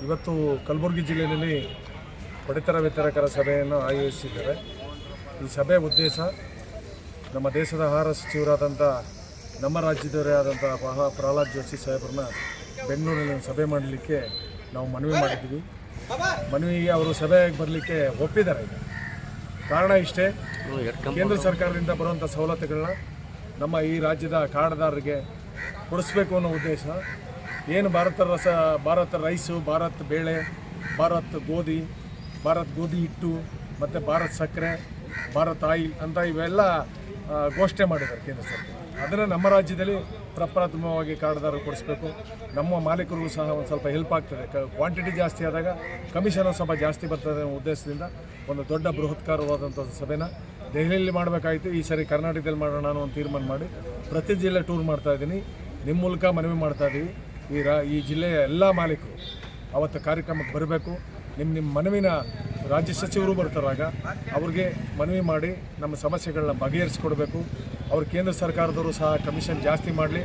ಇವತ್ತು ಕಲಬುರಗಿ ಜಿಲ್ಲೆಯಲ್ಲಿ ಪಡಿತರ ವಿತರಕರ ಸಭೆಯನ್ನು ಆಯೋಜಿಸಿದ್ದಾರೆ. ಈ ಸಭೆ ಉದ್ದೇಶ ನಮ್ಮ ದೇಶದ ಆಹಾರ ಸಚಿವರಾದಂಥ ನಮ್ಮ ರಾಜ್ಯದವರೇ ಆದಂಥ ಪ್ರಹ್ಲಾದ್ ಜೋಶಿ ಸಾಹೇಬ್ರನ್ನ ಬೆಂಗಳೂರಿನಲ್ಲಿ ಸಭೆ ಮಾಡಲಿಕ್ಕೆ ನಾವು ಮನವಿ ಮಾಡಿದ್ದೀವಿ. ಮನವಿಗೆ ಅವರು ಸಭೆಗೆ ಬರಲಿಕ್ಕೆ ಒಪ್ಪಿದ್ದಾರೆ. ಕಾರಣ ಇಷ್ಟೇ, ಕೇಂದ್ರ ಸರ್ಕಾರದಿಂದ ಬರುವಂಥ ಸವಲತ್ತುಗಳನ್ನ ನಮ್ಮ ಈ ರಾಜ್ಯದ ಕಾರ್ಡ್ದಾರರಿಗೆ ಕೊಡಿಸ್ಬೇಕು ಅನ್ನೋ ಉದ್ದೇಶ. ಏನು ಭಾರತ ರೈಸು, ಭಾರತ್ ಬೇಳೆ, ಭಾರತ್ ಗೋಧಿ ಹಿಟ್ಟು ಮತ್ತು ಭಾರತ್ ಸಕ್ಕರೆ, ಭಾರತ್ ಆಯಿಲ್ ಅಂತ ಇವೆಲ್ಲ ಘೋಷಣೆ ಮಾಡಿದ್ದಾರೆ ಕೇಂದ್ರ ಸರ್ಕಾರ. ಅದನ್ನು ನಮ್ಮ ರಾಜ್ಯದಲ್ಲಿ ಪ್ರಪ್ರಥಮವಾಗಿ ಕಾರ್ಡ್ದಾರರು ಕೊಡಿಸ್ಬೇಕು. ನಮ್ಮ ಮಾಲೀಕರಿಗೂ ಸಹ ಒಂದು ಸ್ವಲ್ಪ ಹೆಲ್ಪ್ ಆಗ್ತದೆ. ಕ್ವಾಂಟಿಟಿ ಜಾಸ್ತಿ ಆದಾಗ ಕಮಿಷನ್ ಸ್ವಲ್ಪ ಜಾಸ್ತಿ ಬರ್ತದೆ ಅನ್ನೋ ಉದ್ದೇಶದಿಂದ ಒಂದು ದೊಡ್ಡ ಬೃಹತ್ಕಾರವಾದಂಥ ಸಭೆನ ದೆಹಲಿಯಲ್ಲಿ ಮಾಡಬೇಕಾಯಿತು. ಈ ಸರಿ ಕರ್ನಾಟಕದಲ್ಲಿ ಮಾಡೋಣ ಅನ್ನೋ ಒಂದು ತೀರ್ಮಾನ ಮಾಡಿ ಪ್ರತಿ ಜಿಲ್ಲೆ ಟೂರ್ ಮಾಡ್ತಾಯಿದ್ದೀನಿ. ನಿಮ್ಮ ಮೂಲಕ ಮನವಿ ಮಾಡ್ತಾಯಿದ್ದೀವಿ, ಈ ಜಿಲ್ಲೆಯ ಎಲ್ಲ ಮಾಲೀಕರು ಅವತ್ತು ಕಾರ್ಯಕ್ರಮಕ್ಕೆ ಬರಬೇಕು. ನಿಮ್ಮ ಮನವಿನ ರಾಜ್ಯ ಸಚಿವರು ಬರ್ತಾರಾಗ ಅವ್ರಿಗೆ ಮನವಿ ಮಾಡಿ ನಮ್ಮ ಸಮಸ್ಯೆಗಳನ್ನ ಬಗೆಹರಿಸ್ಕೊಡ್ಬೇಕು. ಅವ್ರು ಕೇಂದ್ರ ಸರ್ಕಾರದವರು ಸಹ ಕಮಿಷನ್ ಜಾಸ್ತಿ ಮಾಡಲಿ,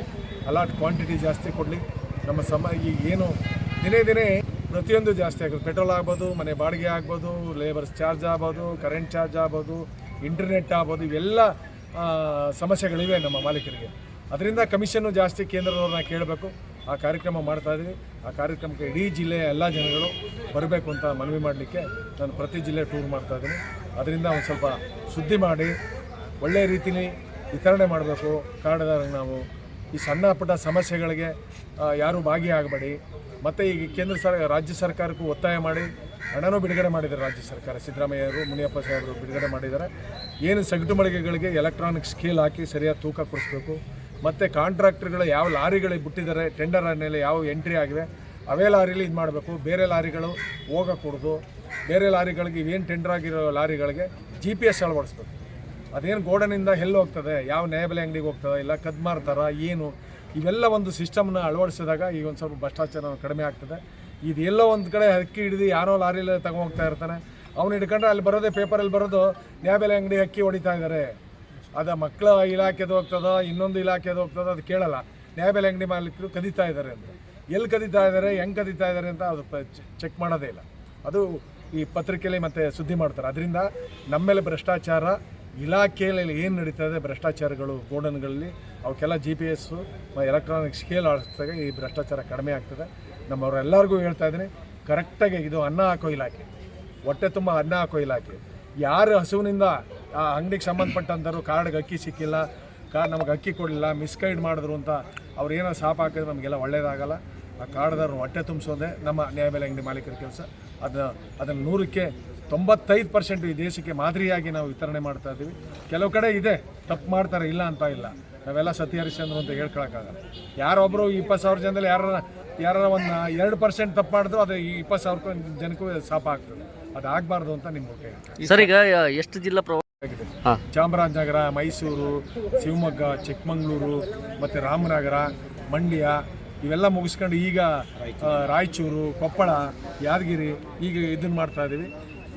ಅಲಾಟ್ ಕ್ವಾಂಟಿಟಿ ಜಾಸ್ತಿ ಕೊಡಲಿ. ನಮ್ಮ ಈಗ ಏನು ದಿನೇ ಪ್ರತಿಯೊಂದು ಜಾಸ್ತಿ ಆಗೋದು, ಪೆಟ್ರೋಲ್ ಆಗ್ಬೋದು, ಮನೆ ಬಾಡಿಗೆ ಆಗ್ಬೋದು, ಲೇಬರ್ಸ್ ಚಾರ್ಜ್ ಆಗ್ಬೋದು, ಕರೆಂಟ್ ಚಾರ್ಜ್ ಆಗ್ಬೋದು, ಇಂಟರ್ನೆಟ್ ಆಗ್ಬೋದು, ಇವೆಲ್ಲ ಸಮಸ್ಯೆಗಳಿವೆ ನಮ್ಮ ಮಾಲೀಕರಿಗೆ. ಅದರಿಂದ ಕಮಿಷನ್ನು ಜಾಸ್ತಿ ಕೇಂದ್ರದವ್ರನ್ನ ಕೇಳಬೇಕು. ಆ ಕಾರ್ಯಕ್ರಮ ಮಾಡ್ತಾಯಿದ್ದೀವಿ. ಆ ಕಾರ್ಯಕ್ರಮಕ್ಕೆ ಇಡೀ ಜಿಲ್ಲೆಯ ಎಲ್ಲ ಜನಗಳು ಬರಬೇಕು ಅಂತ ಮನವಿ ಮಾಡಲಿಕ್ಕೆ ನಾನು ಪ್ರತಿ ಜಿಲ್ಲೆ ಟೂರ್ ಮಾಡ್ತಾಯಿದ್ದೀನಿ. ಅದರಿಂದ ಒಂದು ಸ್ವಲ್ಪ ಸುದ್ದಿ ಮಾಡಿ ಒಳ್ಳೆಯ ರೀತಿಯಲ್ಲಿ ವಿತರಣೆ ಮಾಡಬೇಕು ಕಾರ್ಡ್ದಾರರಿಗೆ. ನಾವು ಈ ಸಣ್ಣ ಪುಟ್ಟ ಸಮಸ್ಯೆಗಳಿಗೆ ಯಾರೂ ಭಾಗಿಯಾಗಬೇಡಿ. ಮತ್ತು ಈಗ ರಾಜ್ಯ ಸರ್ಕಾರಕ್ಕೂ ಒತ್ತಾಯ ಮಾಡಿ ಹಣನೂ ಬಿಡುಗಡೆ ಮಾಡಿದ್ದಾರೆ ರಾಜ್ಯ ಸರ್ಕಾರ. ಸಿದ್ದರಾಮಯ್ಯರು, ಮುನಿಯಪ್ಪ ಸಾಹೇಬರು ಬಿಡುಗಡೆ ಮಾಡಿದ್ದಾರೆ. ಏನು ಸಗಟು ಮಳಿಗೆಗಳಿಗೆ ಎಲೆಕ್ಟ್ರಾನಿಕ್ ಸ್ಕೇಲ್ ಹಾಕಿ ಸರಿಯಾದ ತೂಕ ಕೊಡಿಸ್ಬೇಕು. ಮತ್ತು ಕಾಂಟ್ರಾಕ್ಟರ್ಗಳು ಯಾವ ಲಾರಿಗಳಿಗೆ ಬಿಟ್ಟಿದ್ದಾರೆ, ಟೆಂಡರ್ ಮೇಲೆ ಯಾವ ಎಂಟ್ರಿ ಆಗಿವೆ ಅವೇ ಲಾರಿಲಿ ಇದು ಮಾಡಬೇಕು. ಬೇರೆ ಲಾರಿಗಳು ಹೋಗಕೂಡ್ದು. ಬೇರೆ ಲಾರಿಗಳಿಗೆ ಇವೇನು ಟೆಂಡರ್ ಆಗಿರೋ ಲಾರಿಗಳಿಗೆ GPS ಅಳವಡಿಸ್ಬೇಕು. ಅದೇನು ಗೋಡನಿಂದ ಎಲ್ಲಿ ಹೋಗ್ತದೆ, ಯಾವ ನ್ಯಾಯಬೆಲೆ ಅಂಗಡಿಗೆ ಹೋಗ್ತದೆ, ಇಲ್ಲ ಕದ್ ಮಾರ್ತಾರ ಏನು, ಇವೆಲ್ಲ ಒಂದು ಸಿಸ್ಟಮ್ನ ಅಳವಡಿಸಿದಾಗ ಈಗ ಒಂದು ಸ್ವಲ್ಪ ಭ್ರಷ್ಟಾಚಾರ ಕಡಿಮೆ ಆಗ್ತದೆ. ಇದು ಎಲ್ಲೋ ಒಂದು ಕಡೆ ಅಕ್ಕಿ ಹಿಡಿದು ಯಾರೋ ಲಾರಿಲಿ ತಗೊಂಡೋಗ್ತಾ ಇರ್ತಾನೆ, ಅವ್ನು ಹಿಡ್ಕೊಂಡ್ರೆ ಅಲ್ಲಿ ಬರೋದೇ ಪೇಪರಲ್ಲಿ ಬರೋದು ನ್ಯಾಯಬೆಲೆ ಅಂಗಡಿ ಅಕ್ಕಿ ಹೊಡಿತಾ ಇದ್ದಾರೆ. ಅದು ಮಕ್ಕಳ ಇಲಾಖೆದು ಹೋಗ್ತದೋ ಇನ್ನೊಂದು ಇಲಾಖೆದು ಹೋಗ್ತದೋ ಅದು ಕೇಳಲ್ಲ. ನ್ಯಾಯಬೆಲೆ ಅಂಗಡಿ ಮಾಲೀಕರು ಕದೀತಾ ಇದ್ದಾರೆ ಅಂತ, ಎಲ್ಲಿ ಕದೀತಾ ಇದ್ದಾರೆ, ಹೆಂಗೆ ಕದೀತಾ ಇದ್ದಾರೆ ಅಂತ ಅದು ಚೆಕ್ ಮಾಡೋದೇ ಇಲ್ಲ. ಅದು ಈ ಪತ್ರಿಕೆಯಲ್ಲಿ ಮತ್ತು ಸುದ್ದಿ ಮಾಡ್ತಾರೆ. ಅದರಿಂದ ನಮ್ಮೇಲೆ ಭ್ರಷ್ಟಾಚಾರ ಇಲಾಖೆಯಲ್ಲಿ ಏನು ನಡೀತಾ ಇದೆ, ಭ್ರಷ್ಟಾಚಾರಗಳು ಗೋಡನ್ಗಳಲ್ಲಿ ಅವಕ್ಕೆಲ್ಲ GPS ಎಲೆಕ್ಟ್ರಾನಿಕ್ ಸ್ಕೇಲ್ ಆಡಿಸಿದಾಗ ಈ ಭ್ರಷ್ಟಾಚಾರ ಕಡಿಮೆ ಆಗ್ತದೆ. ನಮ್ಮವರೆಲ್ಲರಿಗೂ ಹೇಳ್ತಾ ಇದ್ದೀನಿ, ಕರೆಕ್ಟಾಗಿ ಇದು ಅನ್ನ ಹಾಕೋ ಇಲಾಖೆ, ಹೊಟ್ಟೆ ತುಂಬ ಅನ್ನ ಹಾಕೋ ಇಲಾಖೆ. ಯಾರು ಹಸುವಿನಿಂದ ಆ ಅಂಗಡಿಗೆ ಸಂಬಂಧಪಟ್ಟಂಥವ್ರು ಕಾರ್ಡ್ಗೆ ಅಕ್ಕಿ ಸಿಕ್ಕಿಲ್ಲ, ನಮಗೆ ಅಕ್ಕಿ ಕೊಡಲಿಲ್ಲ, ಮಿಸ್ಗೈಡ್ ಮಾಡಿದ್ರು ಅಂತ ಅವ್ರು ಏನೋ ಶಾಪ ಹಾಕಿದ್ರೆ ನಮಗೆಲ್ಲ ಒಳ್ಳೆಯದಾಗಲ್ಲ. ಆ ಕಾರ್ಡ್ದಾರರು ಹೊಟ್ಟೆ ತುಂಬಿಸೋದೇ ನಮ್ಮ ನ್ಯಾಯಬೆಲೆ ಅಂಗಡಿ ಮಾಲೀಕರ ಕೆಲಸ. ಅದನ್ನು 100ಕ್ಕೆ 95% ಈ ದೇಶಕ್ಕೆ ಮಾದರಿಯಾಗಿ ನಾವು ವಿತರಣೆ ಮಾಡ್ತಾ ಇದ್ದೀವಿ. ಕೆಲವು ಕಡೆ ಇದೆ ತಪ್ಪು ಮಾಡ್ತಾರೆ, ಇಲ್ಲ ಅಂತ ಇಲ್ಲ. ನಾವೆಲ್ಲ ಸತ್ಯ ಹರಿಶ್ಚಂದ್ರ ಅಂತ ಹೇಳ್ಕೊಳಕ್ಕಾಗಲ್ಲ. ಯಾರೊಬ್ಬರು 20,000 ಜನದಲ್ಲಿ ಯಾರ ಒಂದು 2% ತಪ್ಪು ಮಾಡಿದ್ರು ಅದು 20,000 ಜನಕ್ಕೂ ಶಾಪ ಆಗ್ತದೆ. ಅದು ಆಗಬಾರ್ದು ಅಂತ ನಿಮ್ಮ ಹೇಳ್ತಾರೆ. ಸರ್, ಈಗ ಎಷ್ಟು ಜಿಲ್ಲಾ ಚಾಮರಾಜನಗರ, ಮೈಸೂರು, ಶಿವಮೊಗ್ಗ, ಚಿಕ್ಕಮಗಳೂರು ಮತ್ತು ರಾಮನಗರ, ಮಂಡ್ಯ ಇವೆಲ್ಲ ಮುಗಿಸ್ಕೊಂಡು ಈಗ ರಾಯಚೂರು, ಕೊಪ್ಪಳ, ಯಾದಗಿರಿ ಈಗ ಇದನ್ನು ಮಾಡ್ತಾಯಿದ್ದೀವಿ.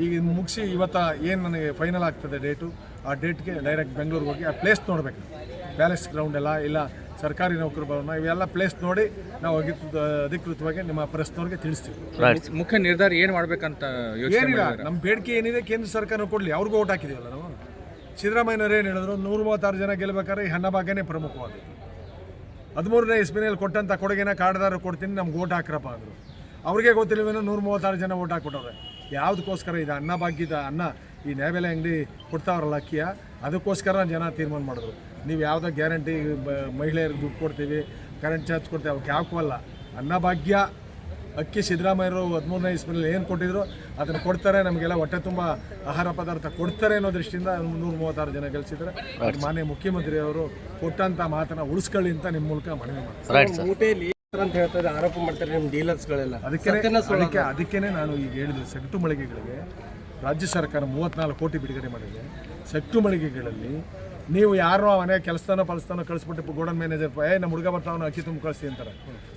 ಈಗ ಮುಗಿಸಿ ಇವತ್ತು ಏನು ನನಗೆ ಫೈನಲ್ ಆಗ್ತದೆ ಡೇಟು, ಆ ಡೇಟ್ಗೆ ಡೈರೆಕ್ಟ್ ಬೆಂಗಳೂರಿಗೆ ಹೋಗಿ ಆ ಪ್ಲೇಸ್ ನೋಡಬೇಕು. ಪ್ಯಾಲೇಸ್ ಗ್ರೌಂಡ್ ಎಲ್ಲ ಇಲ್ಲ, ಸರ್ಕಾರಿ ನೌಕರು ಬರೋಣ, ಇವೆಲ್ಲ ಪ್ಲೇಸ್ ನೋಡಿ ನಾವು ಅಧಿಕೃತವಾಗಿ ನಿಮ್ಮ ಪ್ರೆಸ್ನವ್ರಿಗೆ ತಿಳಿಸ್ತೀವಿ. ಮುಖ್ಯ ನಿರ್ಧಾರ ಏನು ಮಾಡಬೇಕಂತ ಏನಿಲ್ಲ, ನಮ್ಮ ಬೇಡಿಕೆ ಏನಿದೆ ಕೇಂದ್ರ ಸರ್ಕಾರ ಕೊಡಲಿ. ಅವ್ರಿಗೂ ಓಟ್ ಹಾಕಿದ್ದೀವಲ್ಲ ನಾವು. ಸಿದ್ದರಾಮಯ್ಯನವ್ರು ಏನು ಹೇಳಿದ್ರು, 136 ಜನ ಗೆಲ್ಲಬೇಕಾದ್ರೆ ಈ ಅನ್ನಭಾಗ್ಯನೇ ಪ್ರಮುಖವಾದದ್ದು. 13ನೇ ಇಸ್ವಿನಲ್ಲಿ ಕೊಟ್ಟಂಥ ಕೊಡುಗೆನ ಕಾರ್ಡ್ದಾರ ಕೊಡ್ತೀನಿ, ನಮ್ಗೆ ಓಟ್ ಹಾಕ್ರಪ್ಪ ಅಂದರು. ಅವ್ರಿಗೆ ಗೊತ್ತಿಲ್ಲವೇನೋ 136 ಜನ ಓಟ್ ಹಾಕ್ಕೊಟ್ಟವ್ರೆ. ಯಾವುದಕ್ಕೋಸ್ಕರ ಇದು ಅನ್ನಭಾಗ್ಯದ ಅನ್ನ ಈ ನ್ಯಾಯಬೆಲೆ ಅಂಗಡಿ ಕೊಡ್ತಾವ್ರಲ್ಲ ಅಕ್ಕಿಯ, ಅದಕ್ಕೋಸ್ಕರ ಜನ ತೀರ್ಮಾನ ಮಾಡಿದ್ರು. ನೀವು ಯಾವುದೋ ಗ್ಯಾರಂಟಿ ಮಹಿಳೆಯರಿಗೆ ದುಡ್ಡು ಕೊಡ್ತೀವಿ, ಕರೆಂಟ್ ಚಾರ್ಜ್ ಕೊಡ್ತೀವಿ, ಅವಕ್ಕೆ ಯಾಕಲ್ಲ. ಅನ್ನಭಾಗ್ಯ ಅಕ್ಕಿ ಸಿದ್ದರಾಮಯ್ಯರು 13ನೇ ಇಸ್ವಿನಲ್ಲಿ ಏನು ಕೊಟ್ಟಿದ್ರು ಅದನ್ನು ಕೊಡ್ತಾರೆ, ನಮಗೆಲ್ಲ ಹೊಟ್ಟೆ ತುಂಬ ಆಹಾರ ಪದಾರ್ಥ ಕೊಡ್ತಾರೆ ಅನ್ನೋ ದೃಷ್ಟಿಯಿಂದ 136 ಜನ ಗೆಲ್ಲಿಸಿದ್ದಾರೆ. ಮಾನ್ಯ ಮುಖ್ಯಮಂತ್ರಿಯವರು ಕೊಟ್ಟಂಥ ಮಾತನ್ನು ಉಳಿಸ್ಕೊಳ್ಳಿ ಅಂತ ನಿಮ್ಮ ಮೂಲಕ ಮನವಿ ಮಾಡ್ತಾರೆ ಅಂತ ಹೇಳ್ತಾರೆ, ಆರೋಪ ಮಾಡ್ತಾರೆ ನಿಮ್ಮ ಡೀಲರ್ಸ್ಗಳೆಲ್ಲ. ಅದಕ್ಕೇ ನಾನು ಈಗ ಹೇಳಿದೆ, ಸಗಟು ಮಳಿಗೆಗಳಿಗೆ ರಾಜ್ಯ ಸರ್ಕಾರ 34 ಕೋಟಿ ಬಿಡುಗಡೆ ಮಾಡಿದೆ. ಸಗಟು ಮಳಿಗೆಗಳಲ್ಲಿ ನೀವು ಯಾರೋ ಮನೆ ಕೆಲಸನೋ ಕಳಿಸ್ಬಿಟ್ಟು ಗೋಡನ್ ಮ್ಯಾನೇಜರ್ ನಮ್ಮ ಹುಡುಗ ಬರ್ತಾವನು ಅಕ್ಕಿ ತುಂಬ ಕಳಿಸಿ ಅಂತಾರೆ.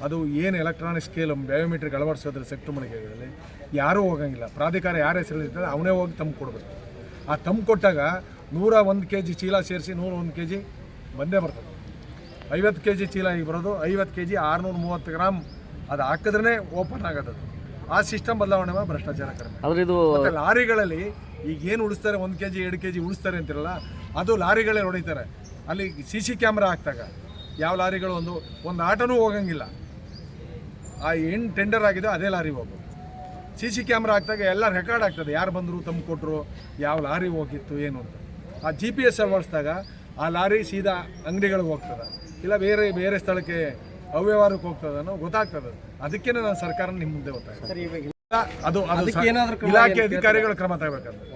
ಅದು ಏನು ಎಲೆಕ್ಟ್ರಾನಿಕ್ ಸ್ಕೇಲ್ ಬಯೋಮೆಟ್ರಿಕ್ ಅಳವಡಿಸೋದ್ರೆ ಸೆಕ್ಟರ್ ಮಳಿಗೆಗಳಲ್ಲಿ ಯಾರೂ ಹೋಗಂಗಿಲ್ಲ. ಪ್ರಾಧಿಕಾರ ಯಾರ ಹೆಸರಲ್ಲಿರ್ತಾರೆ ಅವನೇ ಹೋಗಿ ತಮ್ಮ ಕೊಡಬೇಕು. ಆ ತಮ್ಮ ಕೊಟ್ಟಾಗ 101 kg ಚೀಲ ಸೇರಿಸಿ 101 kg ಬಂದೇ ಬರ್ತದೆ. 50 kg ಚೀಲ ಈಗ ಬರೋದು 50 kg 630 ಗ್ರಾಮ್ ಅದು ಹಾಕಿದ್ರೇ ಓಪನ್ ಆಗೋದು. ಆ ಸಿಸ್ಟಮ್ ಬದಲಾವಣೆ ಮಾಡಿ ಭ್ರಷ್ಟಾಚಾರ ಕಡಿಮೆ. ಆದರೆ ಇದು ಮತ್ತು ಲಾರಿಗಳಲ್ಲಿ ಈಗ ಏನು ಉಳಿಸ್ತಾರೆ 1 kg 2 kg ಉಳಿಸ್ತಾರೆ ಅಂತಿರಲ್ಲ, ಅದು ಲಾರಿಗಳೇ ಹೊಡಿತಾರೆ. ಅಲ್ಲಿ CC ಕ್ಯಾಮ್ರಾ ಹಾಕ್ದಾಗ ಯಾವ ಲಾರಿಗಳು ಒಂದು ಆಟೋನೂ ಹೋಗಂಗಿಲ್ಲ. ಆ ಏನು ಟೆಂಡರ್ ಆಗಿದೆ ಅದೇ ಲಾರಿ ಹೋಗೋದು. CC ಕ್ಯಾಮ್ರಾ ಹಾಕಿದಾಗ ಎಲ್ಲ ರೆಕಾರ್ಡ್ ಆಗ್ತದೆ, ಯಾರು ಬಂದರು, ತಮ್ಮ ಕೊಟ್ಟರು, ಯಾವ ಲಾರಿ ಹೋಗಿತ್ತು ಏನು ಅಂತ. ಆ GPS ಅಳವಡಿಸಿದಾಗ ಆ ಲಾರಿ ಸೀದಾ ಅಂಗಡಿಗಳಿಗೆ ಹೋಗ್ತದೆ, ಇಲ್ಲ ಬೇರೆ ಸ್ಥಳಕ್ಕೆ ಅವ್ಯವಹಾರಕ್ಕೆ ಹೋಗ್ತದೆ ಅನ್ನೋ ಗೊತ್ತಾಗ್ತದೆ. ಅದಕ್ಕೆ ನಾನು ಸರ್ಕಾರ ನಿಮ್ಮ ಮುಂದೆ ಗೊತ್ತಾಗ್ತದೆ. ಅದು ಇಲಾಖೆ ಅಧಿಕಾರಿಗಳು ಕ್ರಮ ತಗೋಬೇಕಂದ್ರೆ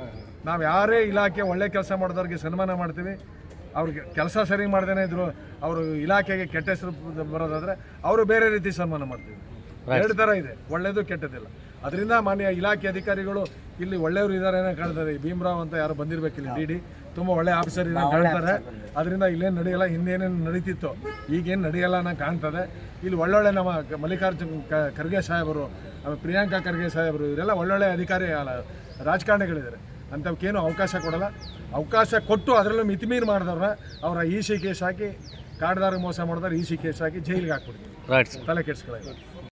ನಾವು ಯಾರೇ ಇಲಾಖೆ ಒಳ್ಳೆ ಕೆಲಸ ಮಾಡಿದವ್ರಿಗೆ ಸನ್ಮಾನ ಮಾಡ್ತೀವಿ. ಅವ್ರಿಗೆ ಕೆಲಸ ಸರಿ ಮಾಡ್ದೇನೆ ಇದ್ರು ಅವರು ಇಲಾಖೆಗೆ ಕೆಟ್ಟ ಹೆಸರು ಬರೋದಾದ್ರೆ ಅವರು ಬೇರೆ ರೀತಿ ಸನ್ಮಾನ ಮಾಡ್ತೀವಿ. 2 ಥರ ಇದೆ, ಒಳ್ಳೇದು ಕೆಟ್ಟದಿಲ್ಲ. ಅದರಿಂದ ಮಾನ್ಯ ಇಲಾಖೆ ಅಧಿಕಾರಿಗಳು ಇಲ್ಲಿ ಒಳ್ಳೆಯವರು ಇದ್ದಾರೆ ಏನೋ ಕಾಣ್ತದೆ. ಭೀಮರಾವ್ ಅಂತ ಯಾರು ಬಂದಿರಬೇಕಿಲ್ಲ, DD ತುಂಬ ಒಳ್ಳೆ ಆಫೀಸರ್ ಏನೋ ಕಾಣ್ತಾರೆ. ಅದರಿಂದ ಇಲ್ಲೇನು ನಡೆಯಲ್ಲ, ಹಿಂದೇನೇನು ನಡೀತಿತ್ತು ಈಗೇನು ನಡೆಯಲ್ಲ ಅನ್ನೋ ಕಾಣ್ತದೆ. ಇಲ್ಲಿ ಒಳ್ಳೊಳ್ಳೆ ನಮ್ಮ ಮಲ್ಲಿಕಾರ್ಜುನ್ ಖರ್ಗೆ ಸಾಹೇಬರು, ಪ್ರಿಯಾಂಕಾ ಖರ್ಗೆ ಸಾಹೇಬರು, ಇವರೆಲ್ಲ ಒಳ್ಳೊಳ್ಳೆ ಅಧಿಕಾರಿ ರಾಜಕಾರಣಿಗಳಿದ್ದಾರೆ. ಅಂಥವಕ್ಕೇನು ಅವಕಾಶ ಕೊಡಲ್ಲ. ಅವಕಾಶ ಕೊಟ್ಟು ಅದರಲ್ಲೂ ಮಿತಿಮೀರಿ ಮಾಡಿದವ್ರ ಅವರ EC ಕೇಸ್ ಹಾಕಿ, ಕಾಡ್ದಾರ ಮೋಸ ಮಾಡಿದವ್ರು EC ಕೇಸ್ ಹಾಕಿ ಜೈಲಿಗೆ ಹಾಕ್ಬಿಡ್ತೀವಿ. ತಲೆ ಕೆಡಿಸ್ಕೊಳ್ಳೋದು.